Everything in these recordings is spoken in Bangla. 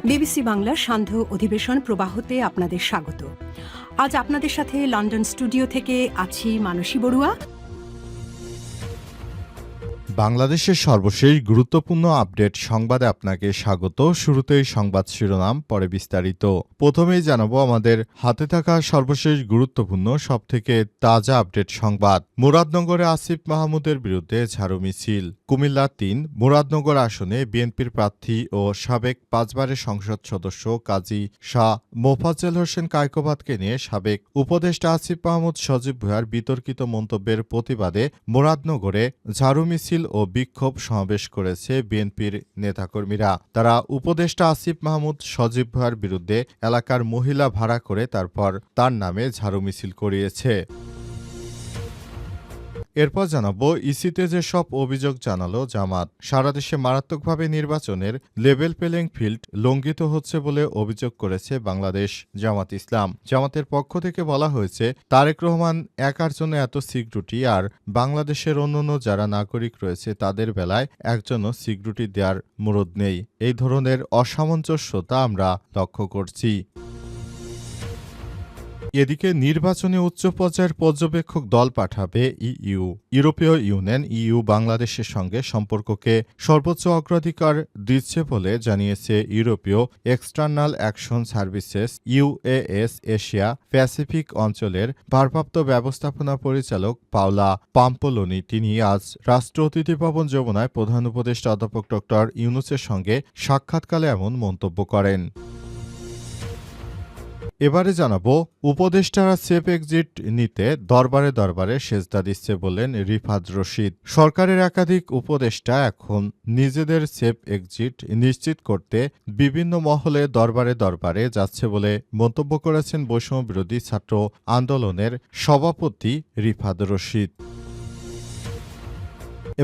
বিবিসি বাংলার সান্ধ্য অধিবেশন প্রবাহতে আপনাদের স্বাগত। আজ আপনাদের সাথে লন্ডন স্টুডিও থেকে আছি মানসী বড়ুয়া। বাংলাদেশের সর্বশেষ গুরুত্বপূর্ণ আপডেট সংবাদে আপনাকে স্বাগত। শুরুতেই সংবাদ শিরোনাম, পরে বিস্তারিত। প্রথমেই জানাবো আমাদের হাতে থাকা সর্বশেষ গুরুত্বপূর্ণ সবথেকে তাজা আপডেট সংবাদ। মুরাদনগরে আসিফ মাহমুদের বিরুদ্ধে ঝাড়ু মিছিল। কুমিল্লা ৩ মুরাদনগর আসনে বিএনপির প্রার্থী ও সাবেক 5 বারের সংসদ সদস্য কাজী শাহ মোফাজ্জল হোসেন কায়কোবাদকে নিয়ে সাবেক উপদেষ্টা আসিফ মাহমুদ সজীব ভুঁইয়ার বিতর্কিত মন্তব্যের প্রতিবাদে মুরাদনগরে ঝাড়ু মিছিল ও বিক্ষোভ সমাবেশ করেছে বিএনপির নেতাকর্মীরা। তারা উপদেষ্টা আসিফ মাহমুদ সজীব ভুঁইয়ার বিরুদ্ধে এলাকার মহিলা ভাড়া করে তারপর তার নামে ঝাড়ু মিছিল করিয়েছে। এরপর জানাবো ইসিতে যেসব অভিযোগ জানালো জামাত। সারা দেশে মারাত্মকভাবে নির্বাচনের লেভেল প্লেইং ফিল্ড লঙ্ঘিত হচ্ছে বলে অভিযোগ করেছে বাংলাদেশ জামাত ইসলাম। জামাতের পক্ষ থেকে বলা হয়েছে, তারেক রহমান একার জন্য এত সিকিউরিটি আর বাংলাদেশের অন্যান্য যারা নাগরিক রয়েছে তাদের বেলায় একজনও সিকিউরিটি দেওয়ার মুরদ নেই। এই ধরনের অসামঞ্জস্যতা আমরা লক্ষ্য করছি। এদিকে নির্বাচনে উচ্চ পর্যায়ের পর্যবেক্ষক দল পাঠাবে ইইউ। ইউরোপীয় ইউনিয়ন বাংলাদেশের সঙ্গে সম্পর্ককে সর্বোচ্চ অগ্রাধিকার দিচ্ছে বলে জানিয়েছে ইউরোপীয় external action services UAS Asia Pacific অঞ্চলের ভারপ্রাপ্ত ব্যবস্থাপনা পরিচালক পাওলা পাম্পোলোনি। তিনি আজ রাষ্ট্র অতিথি ভবন যমুনায় প্রধান উপদেষ্টা অধ্যাপক ড ইউনূসের সঙ্গে সাক্ষাৎকালে এমন মন্তব্য করেন। এবারে জানাবো উপদেষ্টারা সেফ এক্সিট নিতে দরবারে দরবারে সেজদা দিচ্ছে বললেন রিফাত রশিদ। সরকারের একাধিক উপদেষ্টা এখন নিজেদের সেফ এক্সিট নিশ্চিত করতে বিভিন্ন মহলে দরবারে দরবারে যাচ্ছে বলে মন্তব্য করেছেন বৈষম্য বিরোধী ছাত্র আন্দোলনের সভাপতি রিফাত রশিদ।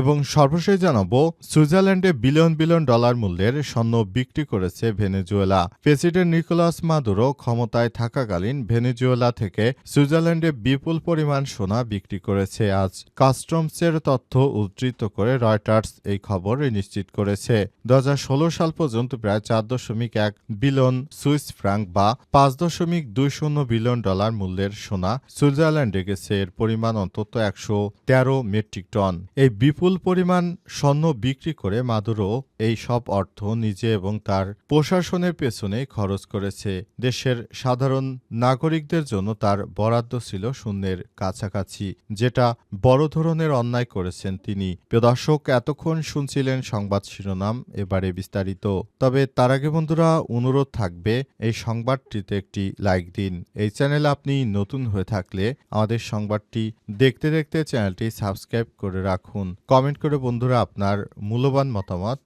এবং সর্বশেষ জানাবো সুইজারল্যান্ডে বিলিয়ন বিলিয়ন ডলার মূল্যের স্বর্ণ বিক্রি করেছে ভেনেজুয়েলা। প্রেসিডেন্ট নিকোলাস মাদুরো ক্ষমতায় থাকাকালীন ভেনেজুয়েলা থেকে সুইজারল্যান্ডে বিপুল পরিমাণ সোনা বিক্রি করেছে। আজ কাস্টমসের তথ্য উদ্ধৃত করে রয়টার্স এই খবর নিশ্চিত করেছে। 2016 সাল পর্যন্ত প্রায় 4.1 বিলিয়ন সুইস ফ্রাঙ্ক বা 5.20 বিলিয়ন ডলার মূল্যের সোনা সুইজারল্যান্ডে গেছে। এর পরিমাণ অন্তত 113 মেট্রিক টন। এই বিপুল পরিমাণ স্বর্ণ বিক্রি করে মাদুরো এই সব অর্থ নিজে এবং তার প্রশাসনের পেছনে খরচ করেছে। দেশের সাধারণ নাগরিকদের জন্য তার বরাদ্দ ছিল শূন্যের কাছাকাছি, যেটা বড় ধরনের অন্যায় করেছেন তিনি। প্রিয় দর্শক, এতক্ষণ শুনছিলেন সংবাদ শিরোনাম, এবারে বিস্তারিত। তবে তার আগে বন্ধুরা অনুরোধ থাকবে এই সংবাদটিতে একটি লাইক দিন। এই চ্যানেলে আপনি নতুন হয়ে থাকলে আমাদের সংবাদটি দেখতে দেখতে চ্যানেলটি সাবস্ক্রাইব করে রাখুন। কমেন্ট করে বন্ধুরা আপনার মূল্যবান মতামত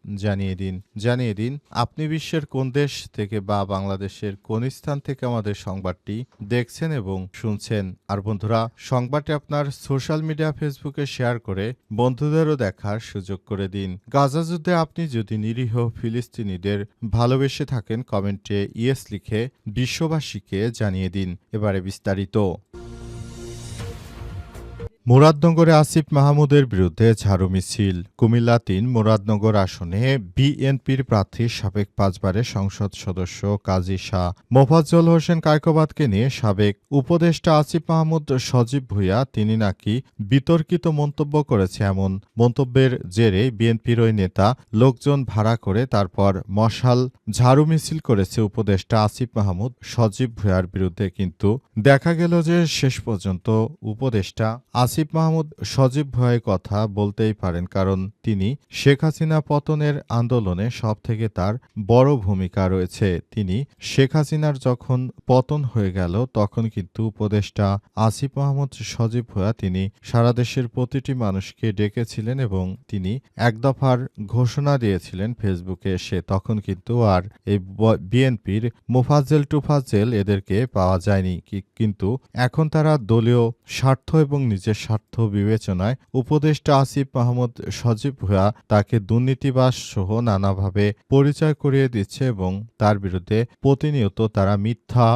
জানিয়ে দিন আপনি বিশ্বের কোন দেশ থেকে বা বাংলাদেশের কোন স্থান থেকে আমাদের সংবাদটি দেখছেন এবং শুনছেন। আর বন্ধুরা, সংবাদটি আপনার সোশ্যাল মিডিয়া ফেসবুকে শেয়ার করে বন্ধুদেরও দেখার সুযোগ করে দিন। গাজা যুদ্ধে আপনি যদি নিরীহ ফিলিস্তিনিদের ভালোবেসে থাকেন, কমেন্টে ইয়েস লিখে বিশ্ববাসীকে জানিয়ে দিন। এবারে বিস্তারিত। মুরাদনগরে আসিফ মাহমুদের বিরুদ্ধে ঝাড়ু মিছিল। কুমিল্লা ৩ মুরাদনগর আসনে বিএনপির প্রার্থী সাবেক 5 বারের সংসদ সদস্য কাজী শাহ মোফাজ্জল হোসেন কায়কোবাদকে নিয়ে সাবেক উপদেষ্টা আসিফ মাহমুদ সজীব ভুঁইয়া তিনি নাকি বিতর্কিত মন্তব্য করেছে। এমন মন্তব্যের জেরে বিএনপির ওই নেতা লোকজন ভাড়া করে তারপর মশাল ঝাড়ু মিছিল করেছে উপদেষ্টা আসিফ মাহমুদ সজীব ভুঁইয়ার বিরুদ্ধে। কিন্তু দেখা গেল যে শেষ পর্যন্ত উপদেষ্টা আসিফ মাহমুদ সজীব ভুঁইয়ার কথা বলতেই পারেন, কারণ তিনি শেখ হাসিনা পতনের আন্দোলনে সবথেকে তার বড় ভূমিকা রয়েছে। তিনি শেখ হাসিনার যখন পতন হয়ে গেল তখন কিন্তু উপদেষ্টা আসিফ মাহমুদ সজীব ভুঁইয়া তিনি সারা দেশের প্রতিটি মানুষকে ডেকেছিলেন এবং তিনি এক দফার ঘোষণা দিয়েছিলেন ফেসবুকে এসে। তখন কিন্তু আর এই বিএনপির মোফাজ্জেল টুফাজ্জেল এদেরকে পাওয়া যায়নি। কিন্তু এখন তারা দলীয় স্বার্থ এবং নিজের স্বার্থ বিবেচনায় উপদেষ্টা আসিফ মাহমুদ সজীব ভুঁইয়া তাকে দুর্নীতিবাজ সহ নানাভাবে পরিচয় করিয়ে দিচ্ছে এবং তার বিরুদ্ধে প্রতিনিয়ত তারা মিথ্যা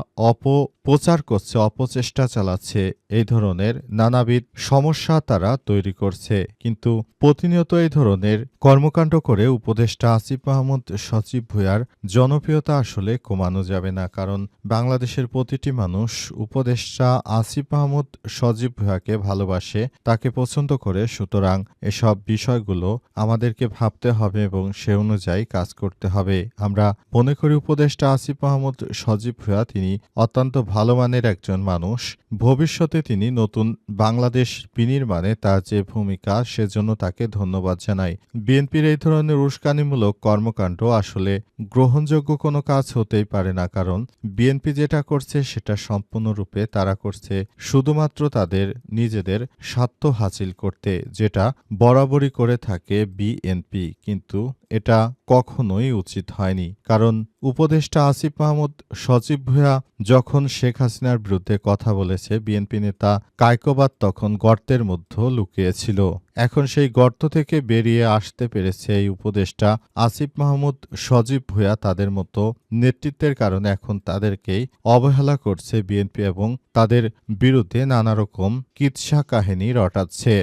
প্রচার করছে, অপচেষ্টা চালাচ্ছে, এই ধরনের নানাবিধ সমস্যা তারা তৈরি করছে। কিন্তু প্রতিনিয়ত এই ধরনের কর্মকাণ্ড করে উপদেষ্টা আসিফ মাহমুদ সজীব ভুঁইয়ার জনপ্রিয়তা আসলে কমানো যাবে না। কারণ বাংলাদেশের প্রতিটি মানুষ উপদেষ্টা আসিফ মাহমুদ সজীব ভুঁইয়াকে ভালোবাসে, তাকে পছন্দ করে। সুতরাং এসব বিষয়গুলো আমাদেরকে ভাবতে হবে এবং সে অনুযায়ী কাজ করতে হবে। আমরা মনে করি উপদেষ্টা আসিফ মাহমুদ সজীব ভুঁইয়া তিনি অত্যন্ত ভালো মানের একজন মানুষ। ভবিষ্যতে তিনি নতুন বাংলাদেশ বিনির্মাণে তার যে ভূমিকা, সেজন্য তাকে ধন্যবাদ জানাই। বিএনপির এই ধরনের উস্কানিমূলক কর্মকাণ্ড আসলে গ্রহণযোগ্য কোনো কাজ হতেই পারে না। কারণ বিএনপি যেটা করছে সেটা সম্পূর্ণরূপে তারা করছে শুধুমাত্র তাদের নিজেদের স্বার্থ হাসিল করতে, যেটা বরাবরই করে থাকে বিএনপি। কিন্তু এটা কখনোই উচিত হয়নি। কারণ উপদেষ্টা আসিফ মাহমুদ সজীব ভুঁইয়া যখন শেখ হাসিনার বিরুদ্ধে কথা বলেছে, বিএনপি নেতা কায়কোবাদ তখন গর্তের মধ্যে লুকিয়েছিল। এখন সেই গর্ত থেকে বেরিয়ে আসতে পেরেছে এই উপদেষ্টা আসিফ মাহমুদ সজীব ভুঁইয়া। তাদের মতো নেতৃত্বের কারণে এখন তাদেরকেই অবহেলা করছে বিএনপি এবং তাদের বিরুদ্ধে নানা রকম কিৎসা কাহিনী রটাচ্ছে।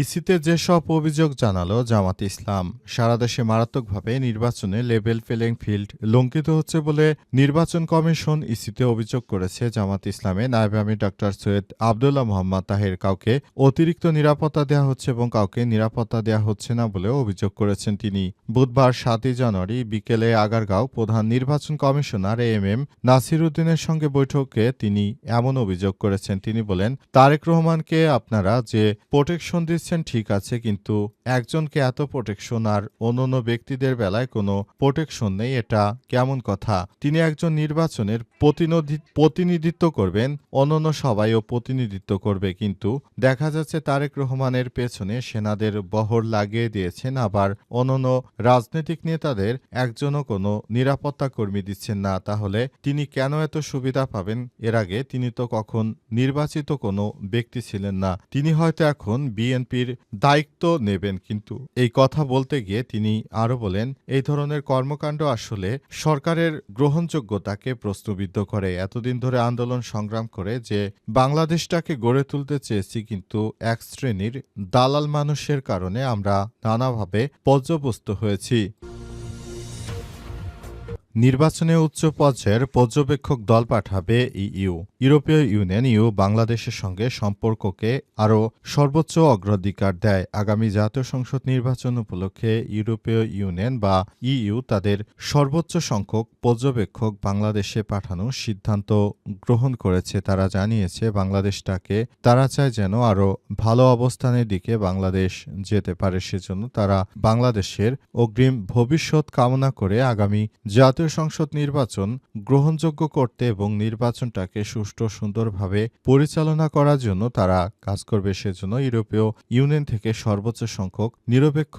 ইসিতে যেসব অভিযোগ জানালো জামাত ইসলাম, সারা দেশে মারাত্মকভাবে নির্বাচনে লেভেল প্লেইং ফিল্ড লঙ্ঘিত হচ্ছে বলে নির্বাচন কমিশন ইসিতে অভিযোগ করেছে। জামাত ইসলামে নায়েবে আমির ডক্টর সৈয়দ আবদুল্লাহ মোহাম্মদ তাহের কাউকে অতিরিক্ত নিরাপত্তা দেওয়া হচ্ছে এবং কাউকে নিরাপত্তা দেওয়া হচ্ছে না বলেও অভিযোগ করেছেন তিনি। বুধবার 7 জানুয়ারি বিকেলে আগারগাঁও প্রধান নির্বাচন কমিশনার এএমএম নাসির উদ্দিনের সঙ্গে বৈঠকে তিনি এমন অভিযোগ করেছেন। তিনি বলেন, তারেক রহমানকে আপনারা যে প্রোটেকশন ঠিক আছে, কিন্তু একজনকে এত প্রোটেকশন আর অন্যান্য ব্যক্তিদের বেলায় কোনো প্রোটেকশন নেই, এটা কেমন কথা? তিনি একজন নির্বাচনের প্রতিনিধিত্ব করবেন, অন্যান্য সবাইও প্রতিনিধিত্ব করবে। কিন্তু দেখা যাচ্ছে তারেক রহমানের পেছনে সেনাদের বহর লাগিয়ে দিয়েছেন, আবার অন্যান্য রাজনৈতিক নেতাদের একজনও কোনো নিরাপত্তা কর্মী দিচ্ছেন না। তাহলে তিনি কেন এত সুবিধা পাবেন? এর আগে তিনি তো কখন নির্বাচিত কোনো ব্যক্তি ছিলেন না। তিনি হয়তো এখন বিএনপির দায়িত্ব নেবেন। কিন্তু এই কথা বলতে গিয়ে তিনি আরো বলেন, এই ধরনের কর্মকাণ্ড আসলে সরকারের গ্রহণযোগ্যতাকে প্রশ্নবিদ্ধ করে। এতদিন ধরে আন্দোলন সংগ্রাম করে যে বাংলাদেশটাকে গড়ে তুলতে চেয়েছি, কিন্তু এক শ্রেণীর দালাল মানুষের কারণে আমরা নানাভাবে পর্যবস্ত হয়েছি। নির্বাচনে উচ্চ পর্যায়ের পর্যবেক্ষক দল পাঠাবে ইইউ। ইউরোপীয় ইউনিয়ন বাংলাদেশের সঙ্গে সম্পর্ককে আরও সর্বোচ্চ অগ্রাধিকার দেয়। আগামী জাতীয় সংসদ নির্বাচন উপলক্ষে ইউরোপীয় ইউনিয়ন বা ইইউ তাদের সর্বোচ্চ সংখ্যক পর্যবেক্ষক বাংলাদেশে পাঠানোর সিদ্ধান্ত গ্রহণ করেছে। তারা জানিয়েছে, বাংলাদেশটাকে তারা চায় যেন আরও ভালো অবস্থানের দিকে বাংলাদেশ যেতে পারে। সেজন্য তারা বাংলাদেশের অগ্রিম ভবিষ্যৎ কামনা করে আগামী জাতীয় সংসদ নির্বাচন গ্রহণযোগ্য করতে এবং নির্বাচনটাকে সুষ্ঠু সুন্দরভাবে পরিচালনা করার জন্য তারা কাজ করবে। সেজন্য ইউরোপীয় ইউনিয়ন থেকে সর্বোচ্চ সংখ্যক নিরপেক্ষ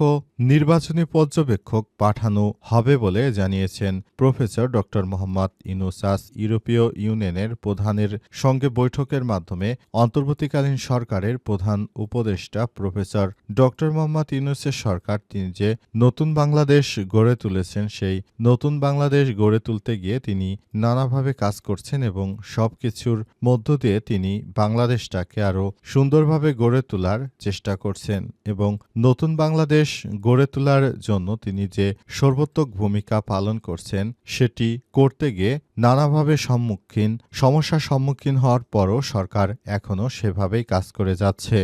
নির্বাচনী পর্যবেক্ষক পাঠানো হবে বলে জানিয়েছেন প্রফেসর ডক্টর মোহাম্মদ ইউনুস। ইউরোপীয় ইউনিয়নের প্রধানের সঙ্গে বৈঠকের মাধ্যমে অন্তর্বর্তীকালীন সরকারের প্রধান উপদেষ্টা প্রফেসর ডক্টর মোহাম্মদ ইউনুসের সরকার তিনি যে নতুন বাংলাদেশ গড়ে তুলেছেন, সেই নতুন বাংলাদেশ গড়ে তুলতে গিয়ে তিনি নানাভাবে কাজ করছেন এবং সবকিছুর মধ্য দিয়ে তিনি বাংলাদেশটাকে আরও সুন্দরভাবে গড়ে তোলার চেষ্টা করছেন এবং নতুন বাংলাদেশ গড়ে তোলার জন্য তিনি যে সর্বোত্তক ভূমিকা পালন করছেন, সেটি করতে গিয়ে নানাভাবে সমস্যার সম্মুখীন হওয়ার পরও সরকার এখনও সেভাবেই কাজ করে যাচ্ছে।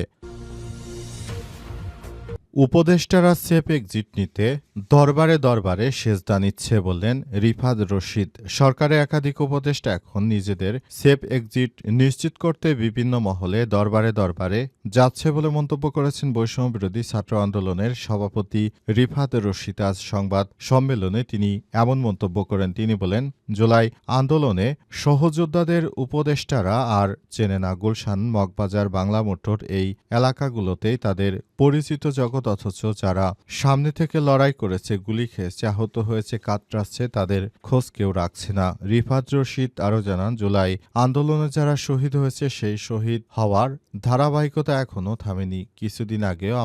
উপদেষ্টারা সেফ এক্সিট নিতে দরবারে দরবারে সেজদা নিচ্ছে বললেন রিফাত রশিদ। সরকারের একাধিক উপদেষ্টা এখন নিজেদের সেফ এক্সিট নিশ্চিত করতে বিভিন্ন মহলে দরবারে দরবারে যাচ্ছে বলে মন্তব্য করেছেন বৈষম্য বিরোধী ছাত্র আন্দোলনের সভাপতি রিফাত রশিদ। আজ সংবাদ সম্মেলনে তিনি এমন মন্তব্য করেন। তিনি বলেন, জুলাই আন্দোলনে সহযোদ্ধাদের উপদেষ্টারা আর চেনে না। গুলশান, মগবাজার, বাংলা মোটর এই এলাকাগুলোতেই তাদের পরিচিত জগৎ, অথচ যারা সামনে থেকে লড়াই করেছে, গুলি খেয়েছে, আহত হয়েছে, কাতরাচ্ছে, তাদের খোঁজ কেউ রাখছে না। রিফাত রশিদ আরও জানান, জুলাই আন্দোলনে যারা শহীদ হয়েছে সেই শহীদ হওয়ার ধারাবাহিকতা এখনো থামেনি। কিছুদিন আগেও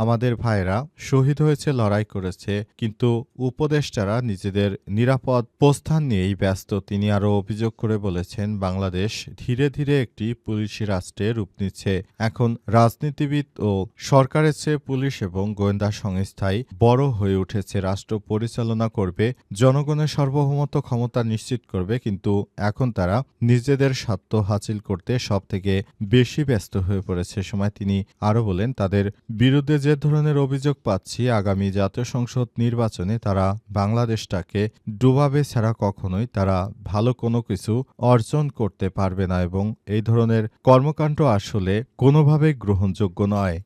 আমাদের ভাইয়েরা শহীদ হয়েছে, লড়াই করেছে, কিন্তু উপদেষ্টারা নিজেদের নিরাপদ প্রস্থান নিয়েই ব্যস্ত। তিনি আরও অভিযোগ করে বলেছেন, বাংলাদেশ ধীরে ধীরে একটি পুলিশি রাষ্ট্রে রূপ নিচ্ছে। এখন রাজনীতিবিদ ও সরকারের চেয়ে পুলিশ এবং গোয়েন্দা সংস্থাই বড় হয়ে উঠেছে। রাষ্ট্র পরিচালনা করবে, জনগণের সার্বভৌমত্ব ক্ষমতা নিশ্চিত করবে, কিন্তু এখন তারা নিজেদের স্বার্থ হাসিল করতে সবথেকে বেশি ব্যস্ত হয়ে পড়েছে। সময় তিনি আরও বলেন, তাদের বিরুদ্ধে যে ধরনের অভিযোগ পাচ্ছি, আগামী জাতীয় সংসদ নির্বাচনে তারা বাংলাদেশটাকে ডুবাবে ছাড়া কখনোই তারা ভালো কোনো কিছু অর্জন করতে পারবে না এবং এই ধরনের কর্মকাণ্ড আসলে কোনোভাবেই গ্রহণযোগ্য নয়।